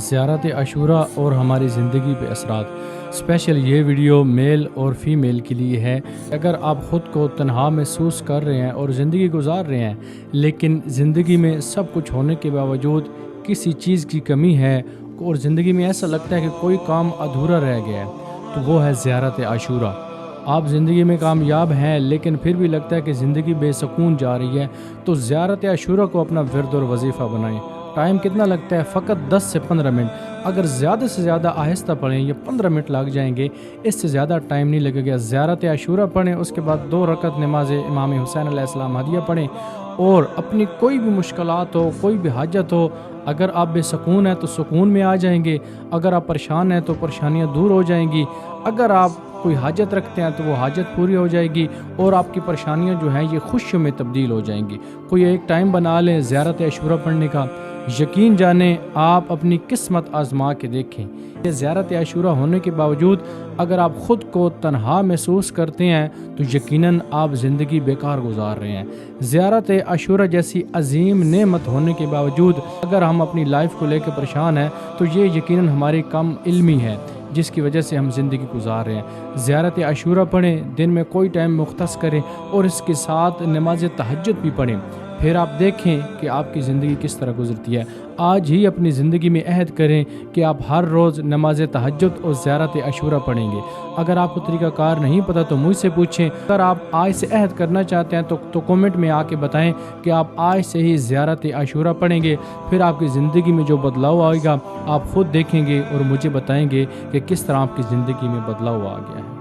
ज़ियारत आशूरा और हमारी ज़िंदगी पे असरात। स्पेशल ये वीडियो मेल और फीमेल के लिए है। अगर आप ख़ुद को तन्हा महसूस कर रहे हैं और ज़िंदगी गुजार रहे हैं, लेकिन ज़िंदगी में सब कुछ होने के बावजूद किसी चीज़ की कमी है और ज़िंदगी में ऐसा लगता है कि कोई काम अधूरा रह गया है, तो वो है ज़ियारत आशूरा। आप ज़िंदगी में कामयाब हैं लेकिन फिर भी लगता है कि ज़िंदगी बेसुकून जा रही है, तो ज़ियारत आशूरा को अपना विर्द और वजीफ़ा बनाएं। टाइम कितना लगता है? फ़कत 10 से 15 मिनट। अगर ज़्यादा से ज़्यादा आहिस्ता पढ़ें, ये 15 मिनट लग जाएंगे, इससे ज़्यादा टाइम नहीं लगेगा। ज़ियारत आशूरा पढ़ें, उसके बाद 2 रकत नमाज इमाम हुसैन अलैहिस्सलाम हदिया पढ़ें और अपनी कोई भी मुश्किलात हो, कोई भी हाजत हो, अगर आप बेसुकून हैं तो सुकून में आ जाएंगे, अगर आप परेशान हैं तो परेशानियां दूर हो जाएंगी, अगर आप कोई हाजत रखते हैं तो वो हाजत पूरी हो जाएगी और आपकी परेशानियां जो हैं ये खुशियों में तब्दील हो जाएंगी। कोई एक टाइम बना लें ज़ियारत आशूरा पढ़ने का, यकीन जानें आप अपनी किस्मत आजमा के देखें। ये ज़ियारत आशूरा होने के बावजूद अगर आप ख़ुद को तन्हा महसूस करते हैं तो यकीनन आप ज़िंदगी बेकार गुजार रहे हैं। ज़ियारत आशूरा जैसी अजीम नेमत होने के बावजूद अगर हम अपनी लाइफ को लेकर परेशान हैं तो ये यकीनन हमारी कम इल्मी है जिसकी वजह से हम ज़िंदगी गुजार रहे हैं। ज़ियारत आशूरा पढ़ें, दिन में कोई टाइम मुख्तस करें और इसके साथ नमाज तहज्जुद भी पढ़ें, फिर आप देखें कि आपकी ज़िंदगी किस तरह गुजरती है। आज ही अपनी ज़िंदगी में अहद करें कि आप हर रोज़ नमाज तहज्जुद और ज़ियारत आशूरा पढ़ेंगे। अगर आपको तरीक़ाकार नहीं पता तो मुझसे पूछें। अगर आप आज से अहद करना चाहते हैं तो कमेंट में आके बताएं कि आप आज से ही ज़ियारत आशूरा पढ़ेंगे, फिर आपकी ज़िंदगी में जो बदलाव आएगा आप ख़ुद देखेंगे और मुझे बताएंगे कि किस तरह आपकी ज़िंदगी में बदलाव आ गया है।